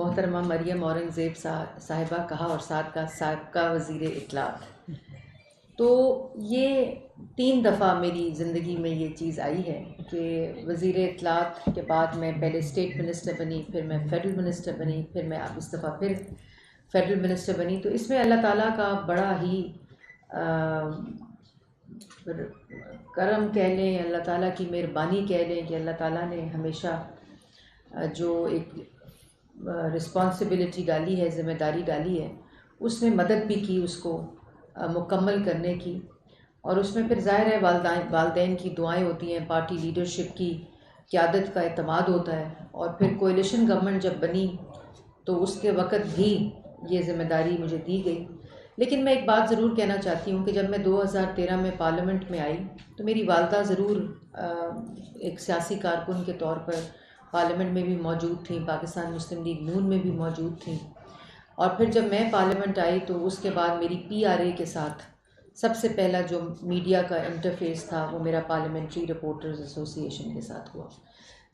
محترمہ مریم اورنگزیب صاحبہ کہا اور سابقہ وزیر اطلاعات. تو یہ 3 دفعہ میری زندگی میں یہ چیز آئی ہے کہ وزیر اطلاعات کے بعد میں پہلے اسٹیٹ منسٹر بنی، پھر میں فیڈرل منسٹر بنی، پھر میں اب اس دفعہ پھر فیڈرل منسٹر بنی. تو اس میں اللہ تعالیٰ کا بڑا ہی کرم کہہ لیں، اللہ تعالیٰ کی مہربانی کہہ لیں کہ اللہ تعالیٰ نے ہمیشہ جو ایک رسپانسبلٹی ڈالی ہے، ذمہ داری ڈالی ہے، اس میں مدد بھی کی اس کو مکمل کرنے کی. اور اس میں پھر ظاہر ہے والدین کی دعائیں ہوتی ہیں، پارٹی لیڈرشپ کی قیادت کا اعتماد ہوتا ہے. اور پھر کولیشن گورنمنٹ جب بنی تو اس کے وقت بھی یہ ذمہ داری مجھے دی گئی. لیکن میں ایک بات ضرور کہنا چاہتی ہوں کہ جب میں 2013 میں پارلیمنٹ میں آئی تو میری والدہ ضرور ایک سیاسی کارکن کے طور پر پارلیمنٹ میں بھی موجود تھیں، پاکستان مسلم لیگ نون میں بھی موجود تھیں. اور پھر جب میں پارلیمنٹ آئی تو اس کے بعد میری PRA کے ساتھ سب سے پہلا جو میڈیا کا انٹرفیس تھا وہ میرا پارلیمنٹری رپورٹرز ایسوسی ایشن کے ساتھ ہوا.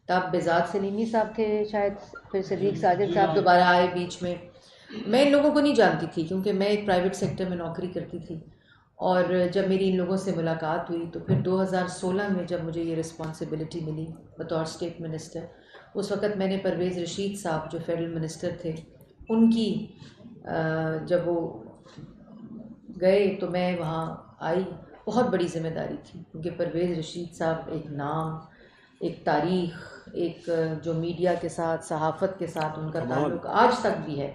تب بزاد سلیمی صاحب تھے شاید، پھر صدیق ساجد صاحب دوبارہ آئے بیچ میں. میں ان لوگوں کو نہیں جانتی تھی کیونکہ میں ایک پرائیویٹ سیکٹر میں نوکری کرتی تھی. اور جب میری ان لوگوں سے ملاقات ہوئی تو پھر 2016 میں جب مجھے یہ رسپانسبلٹی ملی بطور اسٹیٹ منسٹر، اس وقت میں نے پرویز رشید صاحب جو فیڈرل منسٹر تھے ان کی جب وہ گئے تو میں وہاں آئی. بہت بڑی ذمہ داری تھی کیونکہ پرویز رشید صاحب ایک نام، ایک تاریخ، ایک جو میڈیا کے ساتھ، صحافت کے ساتھ ان کا تعلق آج تک بھی ہے.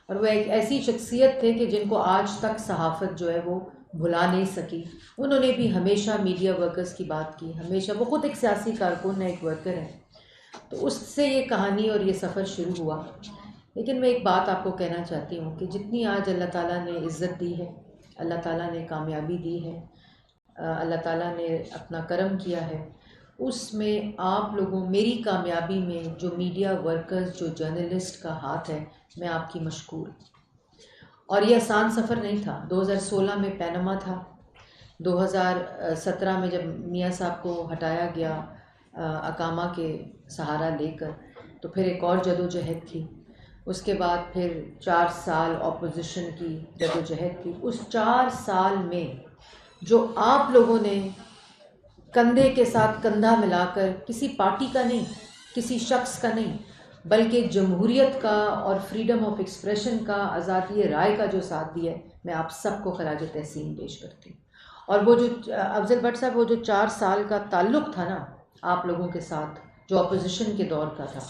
اور وہ ایک ایسی شخصیت تھے کہ جن کو آج تک صحافت جو ہے وہ بھلا نہیں سکی. انہوں نے بھی ہمیشہ میڈیا ورکرز کی بات کی، ہمیشہ. وہ خود ایک سیاسی کارکن ہے، ایک ورکر ہے. تو اس سے یہ کہانی اور یہ سفر شروع ہوا. لیکن میں ایک بات آپ کو کہنا چاہتی ہوں کہ جتنی آج اللہ تعالیٰ نے عزت دی ہے، اللہ تعالیٰ نے کامیابی دی ہے، اللہ تعالیٰ نے اپنا کرم کیا ہے، اس میں آپ لوگوں، میری کامیابی میں جو میڈیا ورکرز، جو جرنلسٹ کا ہاتھ ہے، میں آپ کی مشکور. اور یہ آسان سفر نہیں تھا. 2016 میں پینما تھا، 2017 میں جب میاں صاحب کو ہٹایا گیا اقامہ کے سہارا لے کر تو پھر ایک اور جدوجہد تھی. اس کے بعد پھر 4 سال اپوزیشن کی جدوجہد تھی. اس 4 سال میں جو آپ لوگوں نے کندھے کے ساتھ کندھا ملا کر، کسی پارٹی کا نہیں، کسی شخص کا نہیں، بلکہ جمہوریت کا اور فریڈم آف ایکسپریشن کا، آزادی رائے کا جو ساتھ دیا ہے، میں آپ سب کو خراج تحسین پیش کرتی ہوں. اور وہ جو افضل بٹ صاحب، وہ جو 4 سال کا تعلق تھا نا آپ لوگوں کے ساتھ، جو اپوزیشن کے دور کا تھا،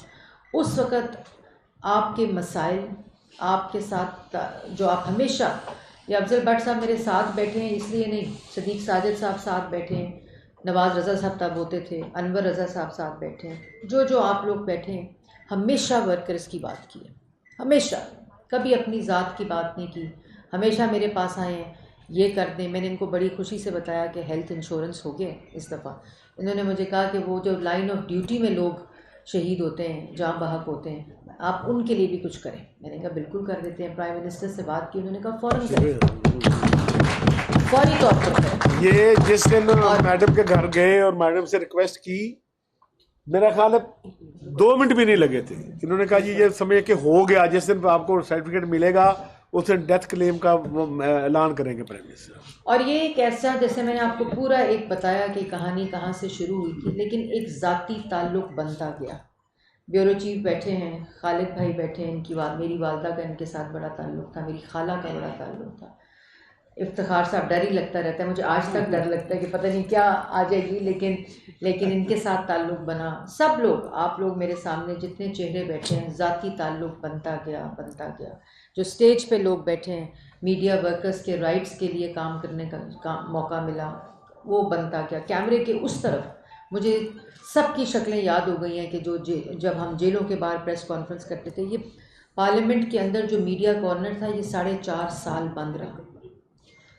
اس وقت آپ کے مسائل، آپ کے ساتھ جو آپ ہمیشہ، یہ افضل بٹ صاحب میرے ساتھ بیٹھے ہیں اس لیے نہیں، صدیق ساجد صاحب ساتھ بیٹھے ہیں، نواز رضا صاحب تب ہوتے تھے، انور رضا صاحب ساتھ بیٹھے ہیں، جو آپ لوگ بیٹھے ہیں، ہمیشہ ورکرز کی بات کی ہے. ہمیشہ، کبھی اپنی ذات کی بات نہیں کی. ہمیشہ میرے پاس آئے ہیں، یہ کر دیں. میں نے ان کو بڑی خوشی سے بتایا کہ ہیلتھ انشورنس ہو گئے اس دفعہ. انہوں نے مجھے کہا کہ وہ جو لائن آف ڈیوٹی میں لوگ شہید ہوتے ہیں، جاں بحق ہوتے ہیں، آپ ان کے لیے بھی کچھ کریں. میں نے کہا بالکل کر دیتے ہیں. پرائم منسٹر سے بات کی، انہوں نے کہا فوراً کریں، فوری طور پر کریں. یہ جس دن میڈم کے گھر گئے اور میڈم سے ریکویسٹ کی، میرا خیال ہے 2 منٹ بھی نہیں لگے تھے. انہوں نے کہا جی یہ سمجھے کہ ہو گیا، جس دن آپ کو سرٹیفکیٹ ملے گا اس دن ڈیتھ کلیم کا اعلان کریں گے پرائم منسٹر. اور یہ ایک ایسا، جیسے میں نے آپ کو پورا ایک بتایا کہ کہانی کہاں سے شروع ہوئی تھی، لیکن ایک ذاتی تعلق بنتا گیا. بیورو چیف بیٹھے ہیں، خالد بھائی بیٹھے ہیں، ان کی میری والدہ کا ان کے ساتھ بڑا تعلق تھا، میری خالہ کا بڑا تعلق تھا. افتخار صاحب ڈر ہی لگتا رہتا ہے، مجھے آج تک ڈر لگتا ہے کہ پتہ نہیں کیا آ جائے گی، لیکن ان کے ساتھ تعلق بنا. سب لوگ، آپ لوگ میرے سامنے جتنے چہرے بیٹھے ہیں، ذاتی تعلق بنتا گیا. جو اسٹیج پہ لوگ بیٹھے ہیں، میڈیا ورکرز کے رائٹس کے لیے کام کرنے کا موقع ملا، وہ بنتا گیا. کیمرے کے اس طرف مجھے سب کی شکلیں یاد ہو گئی ہیں کہ جب ہم جیلوں کے باہر پریس کانفرنس کرتے تھے. یہ پارلیمنٹ کے اندر جو میڈیا کارنر تھا، یہ 4.5 سال بند رہا.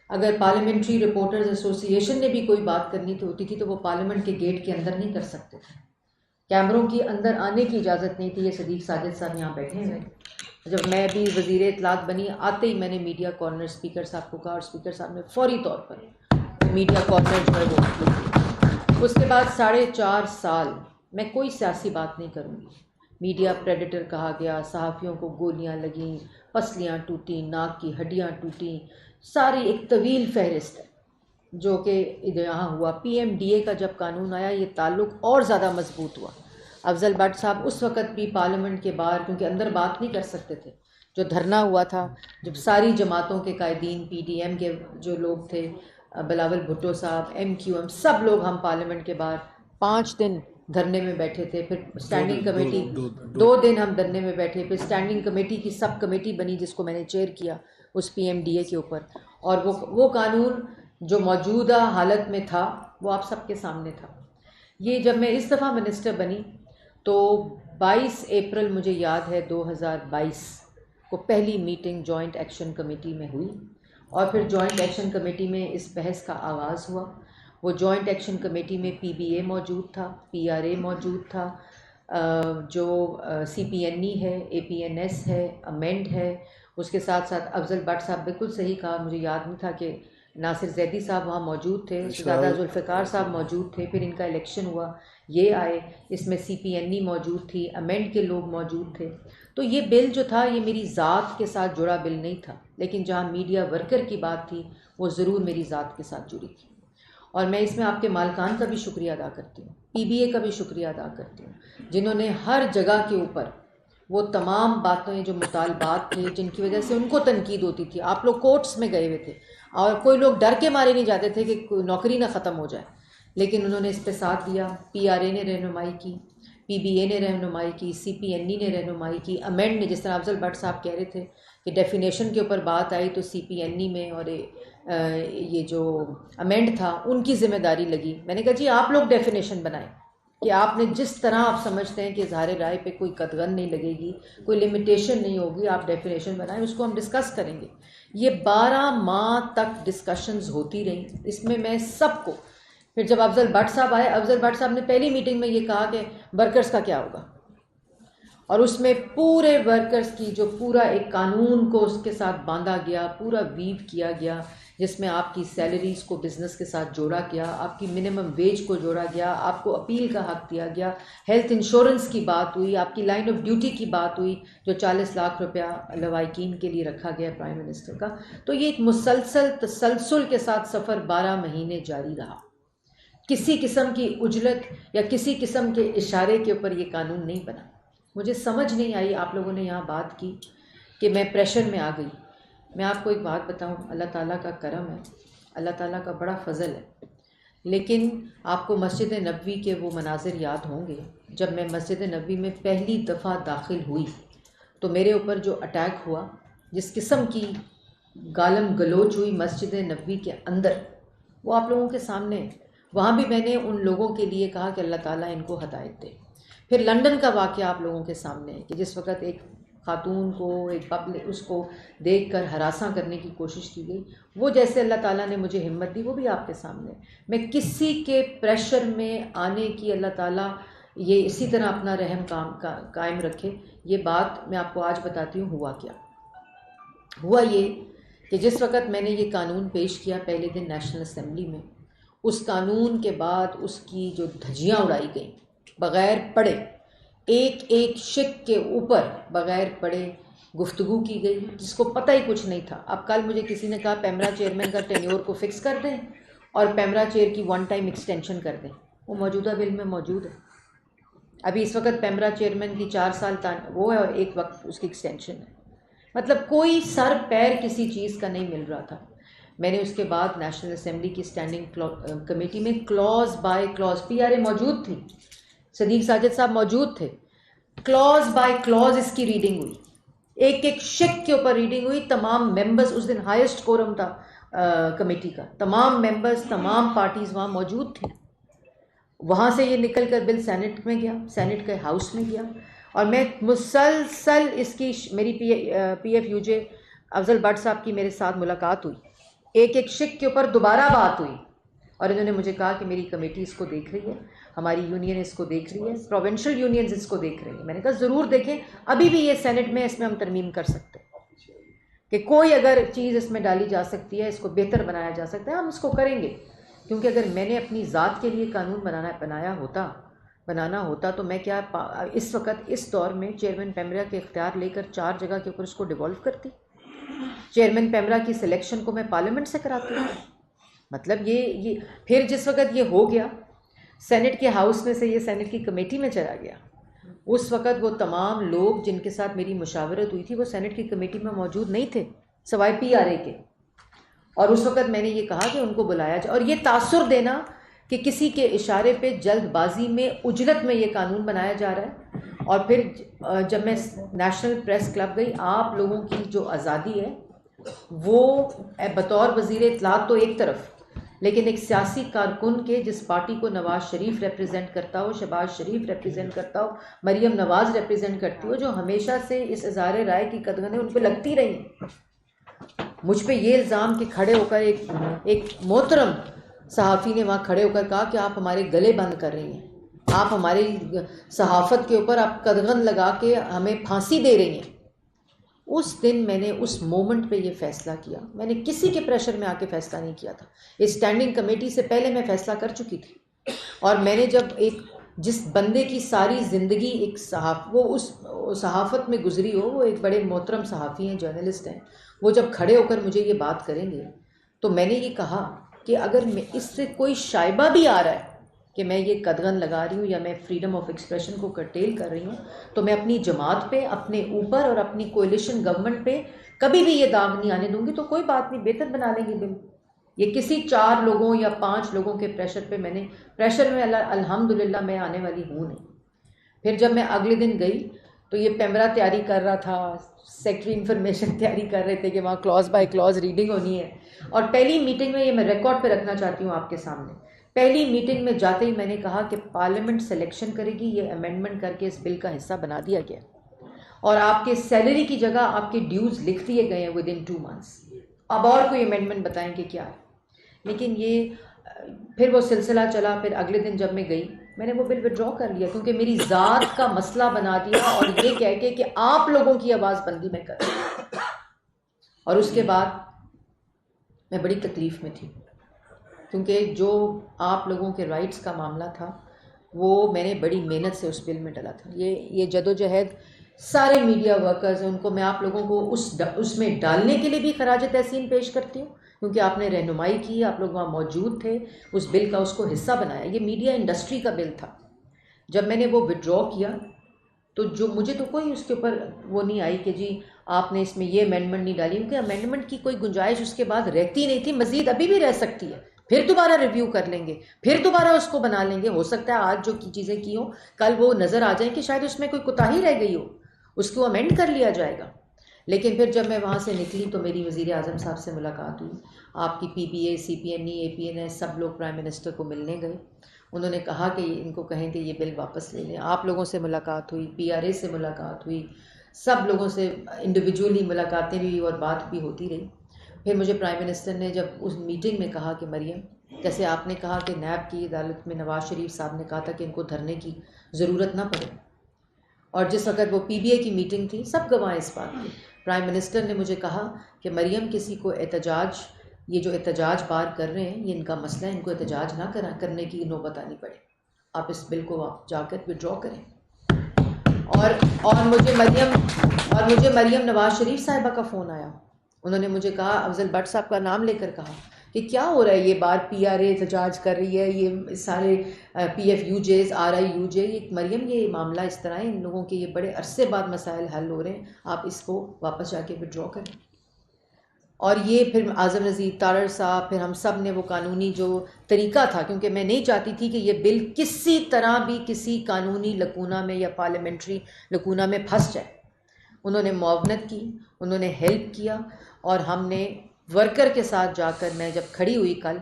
اگر پارلیمنٹری رپورٹرز ایسوسی ایشن نے بھی کوئی بات کرنی ہوتی تھی تو وہ پارلیمنٹ کے گیٹ کے اندر نہیں کر سکتے تھے. کیمروں کی اندر آنے کی اجازت نہیں تھی. یہ صدیق ساجد صاحب یہاں بیٹھے ہیں. جب میں بھی وزیر اطلاعات بنی، آتے ہی میں نے میڈیا کارنر اسپیکر صاحب کو کہا، اور اسپیکر صاحب نے فوری طور پر میڈیا کارنر جو ہے وہ کی. اس کے بعد 4.5 سال میں کوئی سیاسی بات نہیں کروں گی. میڈیا پریڈیٹر کہا گیا، صحافیوں کو گولیاں لگیں، پسلیاں ٹوٹیں، ناک کی ہڈیاں ٹوٹیں، ساری ایک طویل فہرست ہے جو کہ یہاں ہوا۔ پی ایم ڈی اے کا جب قانون آیا یہ تعلق اور زیادہ مضبوط ہوا۔ افضل بٹ صاحب اس وقت بھی پارلیمنٹ کے باہر، کیونکہ اندر بات نہیں کر سکتے تھے، جو دھرنا ہوا تھا، جب ساری جماعتوں کے قائدین، پی ڈی ایم کے جو لوگ تھے، بلاول بھٹو صاحب، ایم کیو ایم، سب لوگ ہم پارلیمنٹ کے باہر 5 دن دھرنے میں بیٹھے تھے۔ پھر اسٹینڈنگ کمیٹی 2 دن ہم دھرنے میں بیٹھے، پھر اسٹینڈنگ کمیٹی کی سب کمیٹی بنی جس کو میں نے چیئر کیا اس پی ایم ڈی اے کے اوپر، اور وہ قانون جو موجودہ حالت میں تھا وہ آپ سب کے سامنے تھا۔ یہ جب میں اس دفعہ منسٹر بنی تو 22 اپریل مجھے یاد ہے 2022 کو پہلی میٹنگ جوائنٹ ایکشن کمیٹی میں ہوئی، اور پھر جوائنٹ ایکشن کمیٹی میں اس بحث کا آغاز ہوا۔ وہ جوائنٹ ایکشن کمیٹی میں پی بی اے موجود تھا، پی آر اے موجود تھا، جو سی پی این ای ہے، اے پی این ایس ہے، امینڈ ہے، اس کے ساتھ ساتھ افضل بٹ صاحب، بالکل صحیح کہا، مجھے یاد نہیں تھا کہ ناصر زیدی صاحب وہاں موجود تھے، شہزادہ ذوالفقار صاحب موجود تھے، پھر ان کا الیکشن ہوا، یہ آئے، اس میں سی پی این ای موجود تھی، امینڈ کے لوگ موجود تھے۔ تو یہ بل جو تھا یہ میری ذات کے ساتھ جڑا بل نہیں تھا، لیکن جہاں میڈیا ورکر کی بات تھی وہ ضرور میری ذات کے ساتھ جڑی تھی، اور میں اس میں آپ کے مالکان کا بھی شکریہ ادا کرتی ہوں، پی بی اے کا بھی شکریہ ادا کرتی ہوں، جنہوں نے ہر جگہ کے اوپر وہ تمام باتیں جو مطالبات تھے جن کی وجہ سے ان کو تنقید ہوتی تھی، آپ لوگ کورٹس میں گئے ہوئے تھے اور کوئی لوگ ڈر کے مارے نہیں جاتے تھے کہ نوکری نہ ختم ہو جائے، لیکن انہوں نے اس پہ ساتھ دیا۔ پی آر اے نے رہنمائی کی، پی بی اے نے رہنمائی کی، سی پی این ای نے رہنمائی کی، امینڈ نے، جس طرح افضل بٹ صاحب کہہ رہے تھے کہ ڈیفینیشن کے اوپر بات آئی تو سی پی این ای میں اور یہ جو امینڈ تھا ان کی ذمہ داری لگی۔ میں نے کہا جی آپ لوگ ڈیفینیشن بنائیں کہ آپ نے جس طرح آپ سمجھتے ہیں کہ اظہار رائے پہ کوئی قدغن نہیں لگے گی، کوئی لمیٹیشن نہیں ہوگی، آپ ڈیفینیشن بنائیں، اس کو ہم ڈسکس کریں گے۔ یہ 12 ماہ تک ڈسکشنز ہوتی رہیں، اس میں سب کو، پھر جب افضل بٹ صاحب آئے، افضل بٹ صاحب نے پہلی میٹنگ میں یہ کہا کہ ورکرز کا کیا ہوگا، اور اس میں پورے ورکرز کی جو پورا ایک قانون کو اس کے ساتھ باندھا گیا، پورا ویو کیا گیا، جس میں آپ کی سیلریز کو بزنس کے ساتھ جوڑا گیا، آپ کی منیمم ویج کو جوڑا گیا، آپ کو اپیل کا حق دیا گیا، ہیلتھ انشورنس کی بات ہوئی، آپ کی لائن آف ڈیوٹی کی بات ہوئی جو 40 لاکھ روپیہ لواحقین کے لیے رکھا گیا پرائم منسٹر کا۔ تو یہ ایک مسلسل تسلسل کے ساتھ سفر 12 مہینے جاری رہا، کسی قسم کی عجلت یا کسی قسم کے اشارے کے اوپر یہ قانون نہیں بنا۔ مجھے سمجھ نہیں آئی، آپ لوگوں نے یہاں بات کی کہ میں پریشر میں آ گئی۔ میں آپ کو ایک بات بتاؤں، اللہ تعالیٰ کا کرم ہے، اللہ تعالیٰ کا بڑا فضل ہے، لیکن آپ کو مسجد نبوی کے وہ مناظر یاد ہوں گے جب میں مسجد نبوی میں پہلی دفعہ داخل ہوئی تو میرے اوپر جو اٹیک ہوا، جس قسم کی گالم گلوچ ہوئی مسجد نبوی کے اندر، وہ آپ لوگوں کے سامنے ہے۔ وہاں بھی میں نے ان لوگوں کے لیے کہا کہ اللہ تعالیٰ ان کو ہدایت دے۔ پھر لندن کا واقعہ آپ لوگوں کے سامنے ہے کہ جس وقت ایک خاتون کو، ایک پبلک، اس کو دیکھ کر ہراساں کرنے کی کوشش کی گئی، وہ جیسے اللہ تعالیٰ نے مجھے ہمت دی وہ بھی آپ کے سامنے ہے۔ میں کسی کے پریشر میں آنے کی، اللہ تعالیٰ یہ اسی طرح اپنا رحم قائم رکھے۔ یہ بات میں آپ کو آج بتاتی ہوں ہوا کیا۔ ہوا یہ کہ جس وقت میں نے یہ قانون پیش کیا پہلے دن نیشنل اسمبلی میں، اس قانون کے بعد اس کی جو دھجیاں اڑائی گئیں بغیر پڑھے، ایک ایک شک کے اوپر بغیر پڑھے گفتگو کی گئی جس کو پتہ ہی کچھ نہیں تھا۔ اب کل مجھے کسی نے کہا پیمرا چیئرمین کا ٹینیور کو فکس کر دیں اور پیمرا چیئر کی 1 ٹائم ایکسٹینشن کر دیں، وہ موجودہ بل میں موجود ہے۔ ابھی اس وقت پیمرا چیئرمین کی 4 سال وہ ہے اور 1 وقت اس کی ایکسٹینشن ہے، مطلب کوئی سر پیر کسی چیز کا نہیں مل رہا تھا۔ میں نے اس کے بعد نیشنل اسمبلی کی اسٹینڈنگ کمیٹی میں clause by clause, P R A موجود تھی، صدیق ساجد صاحب موجود تھے، کلوز بائی کلوز اس کی ریڈنگ ہوئی، ایک ایک شک کے اوپر ریڈنگ ہوئی۔ تمام ممبرز، اس دن ہائیسٹ کورم تھا کمیٹی کا، تمام ممبرز، تمام پارٹیز وہاں موجود تھیں۔ وہاں سے یہ نکل کر بل سینٹ میں گیا، سینٹ کے ہاؤس میں گیا، اور میں مسلسل اس کی، میری P if you J Afzal but صاحب کی میرے ساتھ ملاقات ہوئی، ایک ایک شک کے اوپر دوبارہ بات ہوئی، اور انہوں نے مجھے کہا کہ میری کمیٹی اس کو دیکھ رہی ہے، ہماری یونین اس کو دیکھ رہی ہے، پروونشل یونینز اس کو دیکھ رہی ہیں۔ میں نے کہا ضرور دیکھیں، ابھی بھی یہ سینٹ میں، اس میں ہم ترمیم کر سکتے ہیں کہ کوئی اگر چیز اس میں ڈالی جا سکتی ہے، اس کو بہتر بنایا جا سکتا ہے، ہم اس کو کریں گے، کیونکہ اگر میں نے اپنی ذات کے لیے قانون بنایا ہوتا بنانا ہوتا تو میں کیا اس وقت اس دور میں چیئرمین پیمرا کے اختیار لے کر 4 جگہ کے اوپر اس کو ڈیوالو کرتی. چیئرمین پیمرا کی سلیکشن کو میں پارلیمنٹ سے کراتی ہوں. مطلب یہ پھر جس وقت یہ ہو گیا سینٹ کے ہاؤس میں سے یہ سینٹ کی کمیٹی میں چلا گیا. اس وقت وہ تمام لوگ جن کے ساتھ میری مشاورت ہوئی تھی وہ سینٹ کی کمیٹی میں موجود نہیں تھے سوائے PRA کے. اور اس وقت میں نے یہ کہا کہ ان کو بلایا جائے. اور یہ تاثر دینا کہ کسی کے اشارے پہ جلد بازی میں اجلت میں یہ قانون بنایا جا رہا ہے. اور پھر جب میں نیشنل پریس کلب گئی آپ لوگوں کی جو آزادی ہے وہ بطور وزیر اطلاعات تو ایک طرف لیکن ایک سیاسی کارکن کے جس پارٹی کو نواز شریف ریپرزینٹ کرتا ہو شہباز شریف ریپرزینٹ کرتا ہو مریم نواز ریپرزینٹ کرتی ہو جو ہمیشہ سے اس اظہار رائے کی قدغنیں ان پہ لگتی رہی. مجھ پہ یہ الزام کہ کھڑے ہو کر ایک محترم صحافی نے وہاں کھڑے ہو کر کہا کہ آپ ہمارے گلے بند کر رہی ہیں, آپ ہماری صحافت کے اوپر آپ قدغن لگا کے ہمیں پھانسی دے رہی ہیں. اس دن میں نے اس مومنٹ پہ یہ فیصلہ کیا. میں نے کسی کے پریشر میں آ کے فیصلہ نہیں کیا تھا. اسٹینڈنگ کمیٹی سے پہلے میں فیصلہ کر چکی تھی. اور میں نے جب جس بندے کی ساری زندگی ایک وہ اس صحافت میں گزری ہو, وہ ایک بڑے محترم صحافی ہیں, جرنلسٹ ہیں, وہ جب کھڑے ہو کر مجھے یہ بات کریں گے تو میں نے یہ کہا کہ اگر میں اس سے کوئی شائبہ بھی آ رہا ہے کہ میں یہ قدغن لگا رہی ہوں یا میں فریڈم آف ایکسپریشن کو کرٹیل کر رہی ہوں تو میں اپنی جماعت پہ اپنے اوپر اور اپنی کولیشن گورنمنٹ پہ کبھی بھی یہ داغ نہیں آنے دوں گی. تو کوئی بات نہیں, بہتر بنا لیں گے بل. یہ کسی 4 لوگوں یا 5 لوگوں کے پریشر پہ پریشر میں الحمدللہ میں آنے والی ہوں نہیں. پھر جب میں اگلے دن گئی تو یہ پیمرا تیاری کر رہا تھا, سیکٹری انفارمیشن تیاری کر رہے تھے کہ وہاں کلاز بائی کلاز ریڈنگ ہونی ہے. اور پہلی میٹنگ میں یہ میں ریکارڈ پہ رکھنا چاہتی ہوں آپ کے سامنے, پہلی میٹنگ میں جاتے ہی میں نے کہا کہ پارلیمنٹ سلیکشن کرے گی, یہ امینڈمنٹ کر کے اس بل کا حصہ بنا دیا گیا اور آپ کے سیلری کی جگہ آپ کے ڈیوز لکھ دیے گئے ہیں ودن 2 months. اب اور کوئی امینڈمنٹ بتائیں کہ کیا ہے. لیکن یہ پھر وہ سلسلہ چلا. پھر اگلے دن جب میں گئی میں نے وہ بل وڈرا کر لیا کیونکہ میری ذات کا مسئلہ بنا دیا اور یہ کہہ کے کہ آپ لوگوں کی آواز بندی میں کر دوں. اور اس کے بعد میں بڑی تکلیف میں تھی کیونکہ جو آپ لوگوں کے رائٹس کا معاملہ تھا وہ میں نے بڑی محنت سے اس بل میں ڈالا تھا. یہ جدوجہد سارے میڈیا ورکرز ہیں ان کو میں آپ لوگوں کو اس میں ڈالنے کے لیے بھی خراج تحسین پیش کرتی ہوں کیونکہ آپ نے رہنمائی کی, آپ لوگ وہاں موجود تھے, اس بل کا اس کو حصہ بنایا. یہ میڈیا انڈسٹری کا بل تھا. جب میں نے وہ وڈرا کیا تو جو مجھے تو کوئی اس کے اوپر وہ نہیں آئی کہ جی آپ نے اس میں یہ امینڈمنٹ نہیں ڈالی, کیونکہ امینڈمنٹ کی کوئی گنجائش اس کے بعد رہتی نہیں تھی. مزید ابھی بھی رہ سکتی ہے, پھر دوبارہ ریویو کر لیں گے, پھر دوبارہ اس کو بنا لیں گے. ہو سکتا ہے آج جو چیزیں کی ہوں کل وہ نظر آ جائیں کہ شاید اس میں کوئی کوتاہی رہ گئی ہو, اس کو امینڈ کر لیا جائے گا. لیکن پھر جب میں وہاں سے نکلی تو میری وزیر اعظم صاحب سے ملاقات ہوئی. آپ کی PPA, CPNE, APNS سب لوگ پرائم منسٹر کو ملنے گئے. انہوں نے کہا کہ ان کو کہیں کہ یہ بل واپس لے لیں. آپ لوگوں سے ملاقات ہوئی, PRA سے ملاقات ہوئی, سب لوگوں سے انڈیویجولی ملاقاتیں بھی اور بات بھی ہوتی رہی. پھر مجھے پرائم منسٹر نے جب اس میٹنگ میں کہا کہ مریم جیسے آپ نے کہا کہ نیب کی عدالت میں نواز شریف صاحب نے کہا تھا کہ ان کو دھرنے کی ضرورت نہ پڑے, اور جس وقت وہ PBA کی میٹنگ تھی سب گواہ اس بات کی, پرائم منسٹر نے مجھے کہا کہ مریم کسی کو احتجاج یہ جو احتجاج بار کر رہے ہیں یہ ان کا مسئلہ ہے, ان کو احتجاج نہ کرنے کی نوبت آنی پڑے, آپ اس بل کو آپ جا کر وڈرا کریں. اور مجھے مریم نواز شریف صاحبہ کا فون آیا. انہوں نے مجھے کہا, افضل بٹ صاحب کا نام لے کر کہا کہ کیا ہو رہا ہے, یہ بار PRA احتجاج کر رہی ہے, یہ سارے PFUJs RIUJ, یہ مریم یہ معاملہ اس طرح ہے, ان لوگوں کے یہ بڑے عرصے بعد مسائل حل ہو رہے ہیں, آپ اس کو واپس جا کے وڈرا کریں. اور یہ پھر اعظم نذیر تارڑ صاحب, پھر ہم سب نے وہ قانونی جو طریقہ تھا, کیونکہ میں نہیں چاہتی تھی کہ یہ بل کسی طرح بھی کسی قانونی لکونہ میں یا پارلیمنٹری لکونہ میں پھنس جائے. انہوں نے معاونت کی, انہوں نے ہیلپ کیا, اور ہم نے ورکر کے ساتھ جا کر میں جب کھڑی ہوئی کل,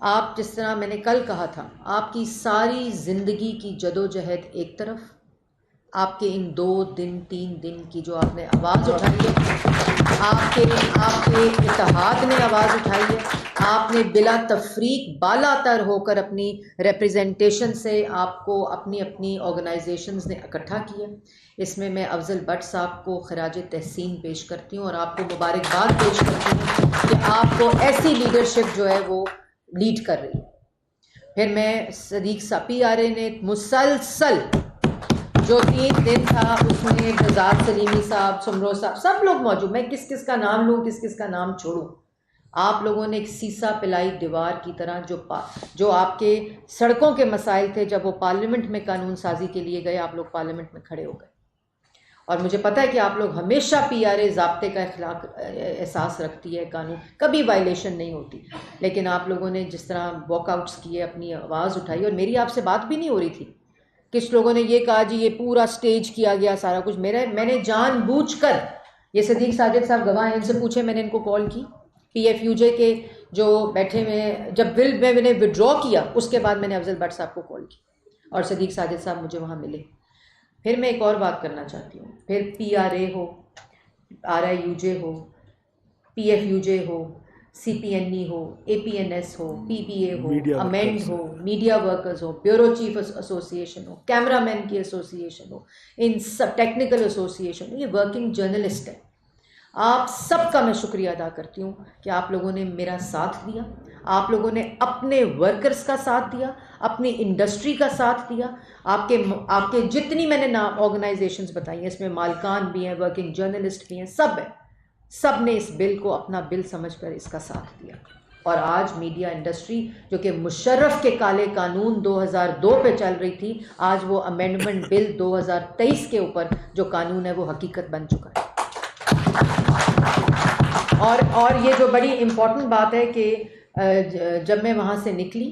آپ جس طرح میں نے کل کہا تھا, آپ کی ساری زندگی کی جدوجہد ایک طرف, آپ کے ان 2 دن 3 دن کی جو آپ نے آواز اٹھائی ہے, آپ کے اتحاد نے آواز اٹھائی ہے, آپ نے بلا تفریق بالا تر ہو کر اپنی ریپریزنٹیشن سے آپ کو اپنی آرگنائزیشنز نے اکٹھا کیا. اس میں افضل بٹ صاحب کو خراج تحسین پیش کرتی ہوں اور آپ کو مبارکباد پیش کرتی ہوں کہ آپ کو ایسی لیڈرشپ جو ہے وہ لیڈ کر رہی ہے. پھر میں صدیق PRA نے مسلسل جو 3 دن تھا اس میں رضا سلیمی صاحب، سمرو صاحب، سب لوگ موجود. میں کس کس کا نام لوں، کس کس کا نام چھوڑوں. آپ لوگوں نے ایک سیسا پلائی دیوار کی طرح جو آپ کے سڑکوں کے مسائل تھے، جب وہ پارلیمنٹ میں قانون سازی کے لیے گئے، آپ لوگ پارلیمنٹ میں کھڑے ہو گئے. اور مجھے پتہ ہے کہ آپ لوگ ہمیشہ PRA ضابطے کا احساس رکھتی ہے، قانون کبھی وائلیشن نہیں ہوتی. لیکن آپ لوگوں نے جس طرح واک آؤٹس کیے، اپنی آواز اٹھائی، اور میری آپ سے بات بھی نہیں ہو رہی تھی. کچھ لوگوں نے یہ کہا جی یہ پورا سٹیج کیا گیا سارا کچھ. میں نے جان بوجھ کر، یہ صدیق ساجد صاحب گواہ ہیں، ان سے پوچھے، میں نے ان کو کال کی. PFUJ کے جو بیٹھے ہوئے، جب بل میں نے وڈرا کیا اس کے بعد میں نے افضل بٹ صاحب کو کال کی اور صدیق ساجد صاحب مجھے وہاں ملے. پھر میں ایک اور بات کرنا چاہتی ہوں. پھر PRA ہو، RIUJ ہو، PFUJ ہو، CPNE ہو، APNS ہو، PBA ہو، امینڈ ہو، میڈیا ورکرز ہو، بیورو چیف ایسوسیشن ہو، کیمرہ مین کی ایسوسیشن ہو، ان سب ٹیکنیکل ایسوسیشن ہو، یہ ورکنگ جرنلسٹ ہے. آپ سب کا میں شکریہ ادا کرتی ہوں کہ آپ لوگوں نے میرا ساتھ دیا. آپ لوگوں نے اپنے ورکرز کا ساتھ دیا، اپنی انڈسٹری کا ساتھ دیا. آپ کے جتنی میں نے آرگنائزیشنز بتائی ہیں، اس میں مالکان بھی ہیں، ورکنگ جرنلسٹ بھی ہیں، سب نے اس بل کو اپنا بل سمجھ کر اس کا ساتھ دیا. اور آج میڈیا انڈسٹری جو کہ مشرف کے کالے قانون 2002 پہ چل رہی تھی، آج وہ امینڈمنٹ بل 2023 کے اوپر جو قانون ہے وہ حقیقت بن چکا ہے. اور یہ جو بڑی امپورٹنٹ بات ہے کہ جب میں وہاں سے نکلی،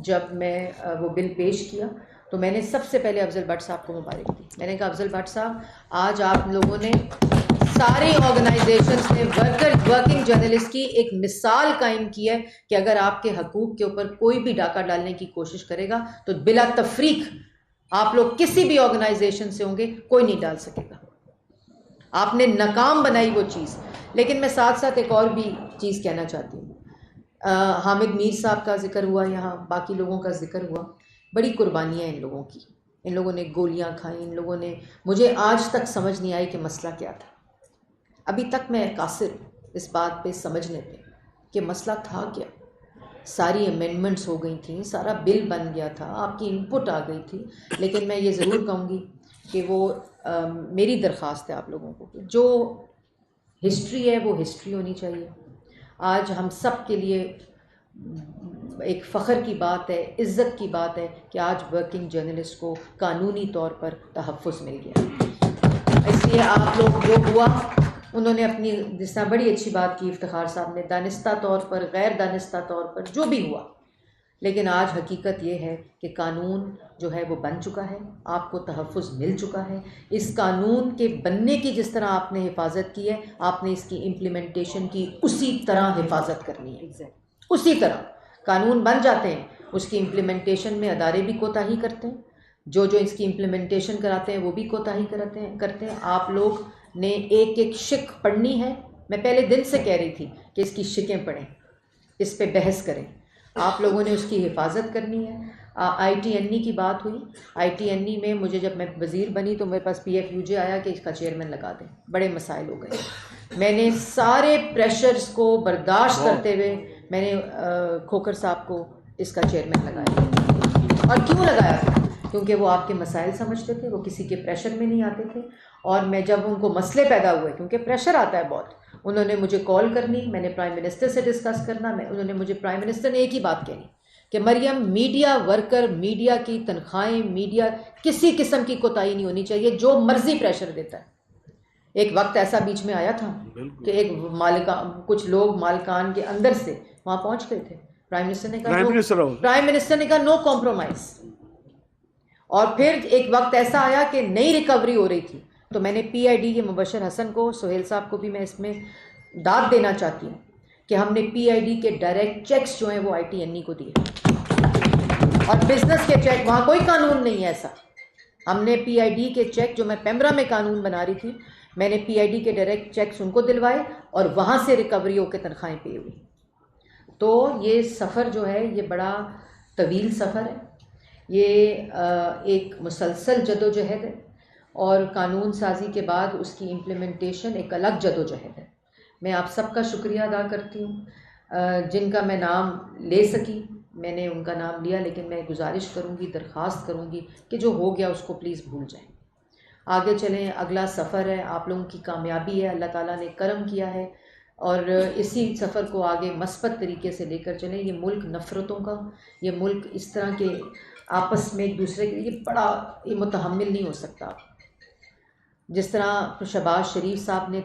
جب میں وہ بل پیش کیا، تو میں نے سب سے پہلے افضل بٹ صاحب کو مبارک دی. میں نے کہا افضل بٹ صاحب، آج آپ لوگوں نے ساری آرگنائزیشنز نے ورکنگ جرنلسٹ کی ایک مثال قائم کی ہے کہ اگر آپ کے حقوق کے اوپر کوئی بھی ڈاکہ ڈالنے کی کوشش کرے گا تو بلا تفریق آپ لوگ کسی بھی آرگنائزیشن سے ہوں گے، کوئی نہیں ڈال سکے گا. آپ نے ناکام بنائی وہ چیز. لیکن میں ساتھ ساتھ ایک اور بھی چیز کہنا چاہتی ہوں. حامد میر صاحب کا ذکر ہوا، یہاں باقی لوگوں کا ذکر ہوا. بڑی قربانیاں ان لوگوں کی، ان لوگوں نے گولیاں کھائیں، ان لوگوں نے، مجھے آج تک سمجھ نہیں آئی کہ مسئلہ کیا تھا. ابھی تک میں قاصر اس بات پہ سمجھنے پہ کہ مسئلہ تھا کیا. ساری امینڈمنٹس ہو گئی تھیں، سارا بل بن گیا تھا، آپ کی انپٹ آ گئی تھی. لیکن میں یہ ضرور کہوں گی کہ وہ میری درخواست ہے آپ لوگوں کو کہ جو ہسٹری ہے وہ ہسٹری ہونی چاہیے. آج ہم سب کے لیے ایک فخر کی بات ہے، عزت کی بات ہے کہ آج ورکنگ جرنلسٹ کو قانونی طور پر تحفظ مل گیا. اس لیے آپ لوگ جو ہوا، انہوں نے اپنی جس طرح بڑی اچھی بات کی افتخار صاحب نے، دانستہ طور پر، غیر دانستہ طور پر، جو بھی ہوا، لیکن آج حقیقت یہ ہے کہ قانون جو ہے وہ بن چکا ہے، آپ کو تحفظ مل چکا ہے. اس قانون کے بننے کی جس طرح آپ نے حفاظت کی ہے، آپ نے اس کی امپلیمنٹیشن کی اسی طرح حفاظت کرنی ہے. اسی طرح قانون بن جاتے ہیں، اس کی امپلیمنٹیشن میں ادارے بھی کوتاہی کرتے ہیں، جو اس کی امپلیمنٹیشن کراتے ہیں وہ بھی کوتاہی کرتے ہیں. آپ لوگ نے ایک ایک شک پڑھنی ہے. میں پہلے دن سے کہہ رہی تھی کہ اس کی شکیں پڑھیں، اس پہ بحث کریں. آپ لوگوں نے اس کی حفاظت کرنی ہے. ITNE کی بات ہوئی. ITNE میں مجھے جب میں وزیر بنی تو میرے پاس PFUJ آیا کہ اس کا چیئرمین لگا دیں. بڑے مسائل ہو گئے. میں نے سارے پریشرز کو برداشت کرتے ہوئے میں نے کھوکھر صاحب کو اس کا چیئرمین لگایا. اور کیوں لگایا تھا؟ کیونکہ وہ آپ کے مسائل سمجھتے تھے، وہ کسی کے پریشر میں نہیں آتے تھے. اور میں جب ان کو مسئلے پیدا ہوئے، کیونکہ پریشر آتا ہے بہت، انہوں نے مجھے کال کرنی، میں نے پرائم منسٹر سے ڈسکس کرنا. انہوں نے مجھے، پرائم منسٹر نے ایک ہی بات کہنی کہ مریم، میڈیا ورکر، میڈیا کی تنخواہیں، میڈیا کسی قسم کی کوتاہی نہیں ہونی چاہیے، جو مرضی پریشر دیتا ہے. ایک وقت ایسا بیچ میں آیا تھا کہ ایک کچھ لوگ مالکان کے اندر سے وہاں پہنچ گئے تھے. پرائم منسٹر نے کہا نو کمپرومائز. اور پھر ایک وقت ایسا آیا کہ نئی ریکوری ہو رہی تھی، تو میں نے PID کے مبشر حسن کو، سہیل صاحب کو بھی میں اس میں داد دینا چاہتی ہوں کہ ہم نے PID کے ڈائریکٹ چیکس جو ہیں وہ ITNE کو دیے. اور بزنس کے چیک، وہاں کوئی قانون نہیں ہے ایسا. ہم نے PID کے چیک، جو میں پیمرا میں قانون بنا رہی تھی، میں نے PID کے ڈائریکٹ چیکس ان کو دلوائے اور وہاں سے ریکوری ہو کے تنخواہیں پے ہوئی. تو یہ سفر جو ہے یہ بڑا طویل سفر ہے، یہ ایک مسلسل جدوجہد ہے. اور قانون سازی کے بعد اس کی امپلیمنٹیشن ایک الگ جدوجہد ہے. میں آپ سب کا شکریہ ادا کرتی ہوں. جن کا میں نام لے سکی میں نے ان کا نام لیا، لیکن میں گزارش کروں گی، درخواست کروں گی کہ جو ہو گیا اس کو پلیز بھول جائیں، آگے چلیں. اگلا سفر ہے، آپ لوگوں کی کامیابی ہے، اللہ تعالیٰ نے کرم کیا ہے، اور اسی سفر کو آگے مثبت طریقے سے لے کر چلیں. یہ ملک نفرتوں کا، یہ ملک اس طرح کے آپس میں ایک دوسرے کے یہ بڑا یہ متحمل نہیں ہو سکتا. جس طرح شہباز شریف صاحب نے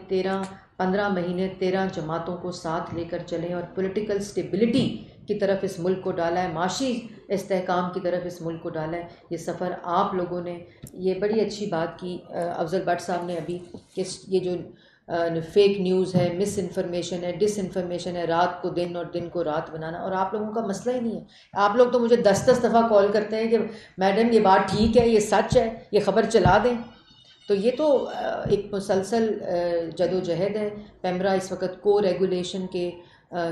15 مہینے 13 جماعتوں کو ساتھ لے کر چلیں اور پولیٹیکل سٹیبلٹی کی طرف اس ملک کو ڈالا ہے، معاشی استحکام کی طرف اس ملک کو ڈالا ہے. یہ سفر آپ لوگوں نے، یہ بڑی اچھی بات کی افضل بٹ صاحب نے ابھی، کہ یہ جو فیک نیوز ہے، مس انفارمیشن ہے، ڈس انفارمیشن ہے، رات کو دن اور دن کو رات بنانا، اور آپ لوگوں کا مسئلہ ہی نہیں ہے. آپ لوگ تو مجھے 10 دفعہ کال کرتے ہیں کہ میڈم یہ بات ٹھیک ہے، یہ سچ ہے، یہ خبر چلا دیں. تو یہ تو ایک مسلسل جد و جہد ہے. پیمرا اس وقت کو ریگولیشن کے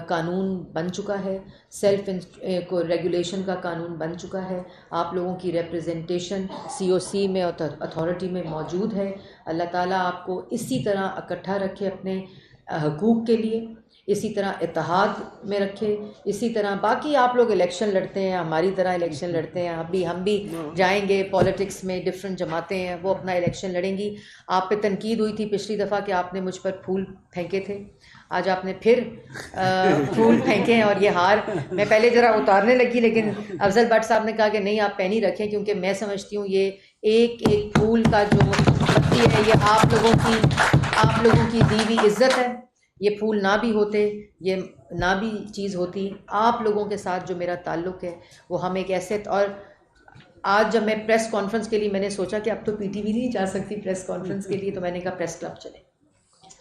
قانون بن چکا ہے، سیلف کو ریگولیشن کا قانون بن چکا ہے. آپ لوگوں کی ریپریزنٹیشن COC میں اور اتھارٹی میں موجود ہے. اللہ تعالیٰ آپ کو اسی طرح اکٹھا رکھے اپنے حقوق کے لیے، اسی طرح اتحاد میں رکھے. اسی طرح باقی آپ لوگ الیکشن لڑتے ہیں، ہماری طرح الیکشن لڑتے ہیں، ہم بھی جائیں گے پالیٹکس میں. ڈفرینٹ جماعتیں ہیں وہ اپنا الیکشن لڑیں گی. آپ پہ تنقید ہوئی تھی پچھلی دفعہ کہ آپ نے مجھ پر پھول پھینکے تھے، آج آپ نے پھر پھول پھینکے ہیں، اور یہ ہار میں پہلے ذرا اتارنے لگی، لیکن افضل بٹ صاحب نے کہا کہ نہیں آپ پہنی رکھیں، کیونکہ میں سمجھتی ہوں یہ ایک ایک پھول کا جو پتی ہے یہ آپ لوگوں کی دی ہوئی عزت ہے. یہ پھول نہ بھی ہوتے، یہ نہ بھی چیز ہوتی، آپ لوگوں کے ساتھ جو میرا تعلق ہے وہ ہم ایک ایسے. اور آج جب میں پریس کانفرنس کے لیے میں نے سوچا کہ اب تو PTV نہیں جا سکتی پریس کانفرنس کے لیے، تو میں نے کہا پریس کلب چلے.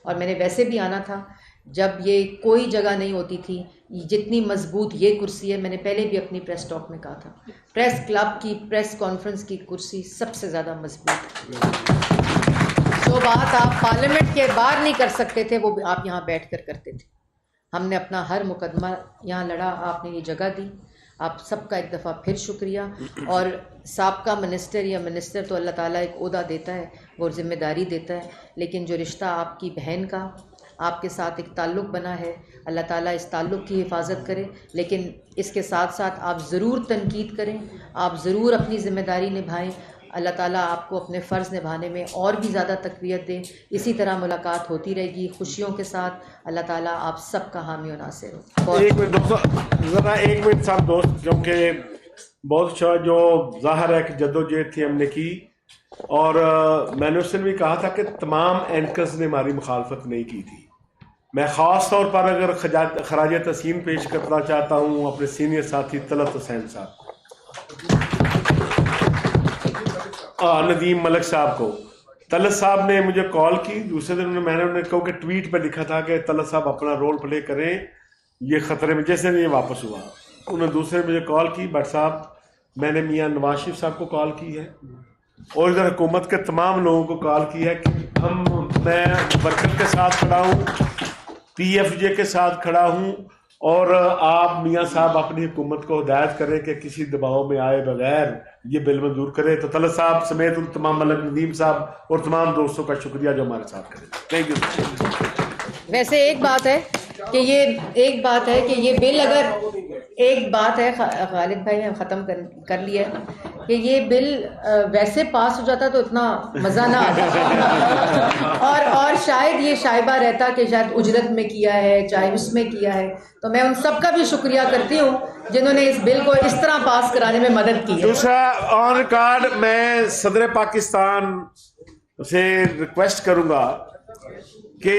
اور میں نے ویسے بھی آنا تھا جب یہ کوئی جگہ نہیں ہوتی تھی. جتنی مضبوط یہ کرسی ہے، میں نے پہلے بھی اپنی پریس ٹاک میں کہا تھا، پریس کلب کی پریس کانفرنس کی کرسی سب سے زیادہ مضبوط ہے. جو بات آپ پارلیمنٹ کے باہر نہیں کر سکتے تھے وہ آپ یہاں بیٹھ کر کرتے تھے. ہم نے اپنا ہر مقدمہ یہاں لڑا، آپ نے یہ جگہ دی. آپ سب کا ایک دفعہ پھر شکریہ. اور سابقہ منسٹر یا منسٹر تو اللہ تعالیٰ ایک عہدہ دیتا ہے، وہ ذمہ داری دیتا ہے، لیکن جو رشتہ آپ کی بہن کا آپ کے ساتھ ایک تعلق بنا ہے، اللہ تعالیٰ اس تعلق کی حفاظت کرے. لیکن اس کے ساتھ ساتھ آپ ضرور تنقید کریں، آپ ضرور اپنی ذمہ داری نبھائیں. اللہ تعالیٰ آپ کو اپنے فرض نبھانے میں اور بھی زیادہ تقویت دے. اسی طرح ملاقات ہوتی رہے گی خوشیوں کے ساتھ. اللہ تعالیٰ آپ سب کا حامی و ناصر ہو. ایک منٹ صاحب دوست، کیونکہ بہت اچھا جو ظاہر ہے کہ جدوجہد تھی ہم نے کی، اور میں نے اس دن بھی کہا تھا کہ تمام اینکرز نے ہماری مخالفت نہیں کی تھی. میں خاص طور پر اگر خراج تحسین پیش کرنا چاہتا ہوں اپنے سینئر ساتھی طلعت حسین صاحب، ندیم ملک صاحب کو. طلعت صاحب نے مجھے کال کی دوسرے دن، میں نے انہیں کہا کہ ٹویٹ پہ لکھا تھا کہ طلعت صاحب اپنا رول پلے کریں، یہ خطرے میں. جیسے یہ واپس ہوا انہوں نے دوسرے مجھے کال کی، بٹ صاحب میں نے میاں نواز شریف صاحب کو کال کی ہے اور ادھر حکومت کے تمام لوگوں کو کال کی ہے کہ میں برکت کے ساتھ کھڑا ہوں، PFJ کے ساتھ کھڑا ہوں، اور آپ میاں صاحب اپنی حکومت کو ہدایت کریں کہ کسی دباؤ میں آئے بغیر یہ بل منظور کرے. تو طلعت صاحب سمیت ان تمام ملک ندیم صاحب اور تمام دوستوں کا شکریہ جو ہمارے ساتھ کریں. Thank you. ویسے ایک بات ہے کہ یہ بل، اگر ایک بات ہے خالد بھائی نے ختم کر لیا کہ یہ بل ویسے پاس ہو جاتا تو اتنا مزہ نہ آتا، اور شاید یہ شائبہ رہتا کہ شاید اجرت میں کیا ہے چاہے اس میں کیا ہے. تو میں ان سب کا بھی شکریہ کرتی ہوں جنہوں نے اس بل کو اس طرح پاس کرانے میں مدد کی ہے. دوسرا آن ریکارڈ میں صدر پاکستان سے ریکویسٹ کروں گا کہ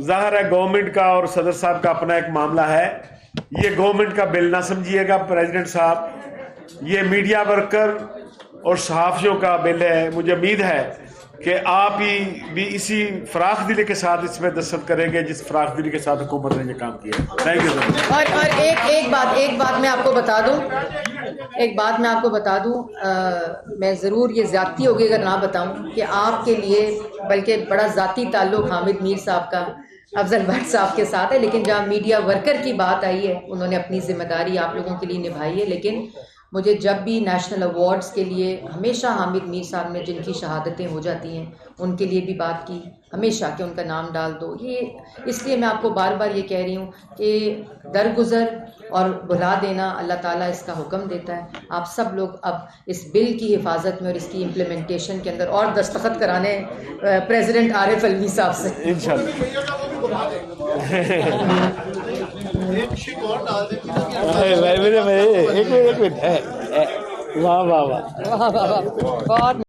ظاہر ہے گورنمنٹ کا اور صدر صاحب کا اپنا ایک معاملہ ہے، یہ گورنمنٹ کا بل نہ سمجھیے گا پریزیڈنٹ صاحب، یہ میڈیا ورکر اور صحافیوں کا بل ہے. مجھے امید ہے کہ آپ ہی بھی اسی فراخ دلی کے ساتھ اس میں دستخط کریں گے جس فراخ دلی کے ساتھ حکومت نے یہ کام کیا. Thank you. اور ایک بات میں آپ کو بتا دوں، میں ضرور، یہ زیادتی ہوگی اگر نہ بتاؤں کہ آپ کے لیے بلکہ بڑا ذاتی تعلق حامد میر صاحب کا افضل بٹ صاحب کے ساتھ ہے، لیکن جہاں میڈیا ورکر کی بات آئی ہے انہوں نے اپنی ذمہ داری آپ لوگوں کے لیے نبھائی ہے. لیکن مجھے جب بھی نیشنل ایوارڈز کے لیے ہمیشہ حامد میر صاحب نے جن کی شہادتیں ہو جاتی ہیں ان کے لیے بھی بات کی ہمیشہ کہ ان کا نام ڈال دو. یہ اس لیے میں آپ کو بار بار یہ کہہ رہی ہوں کہ درگزر اور بھلا دینا اللہ تعالیٰ اس کا حکم دیتا ہے. آپ سب لوگ اب اس بل کی حفاظت میں اور اس کی امپلیمنٹیشن کے اندر اور دستخط کرانے پریزیڈنٹ عارف علوی صاحب سے. ایک منٹ واہ واہ واہ.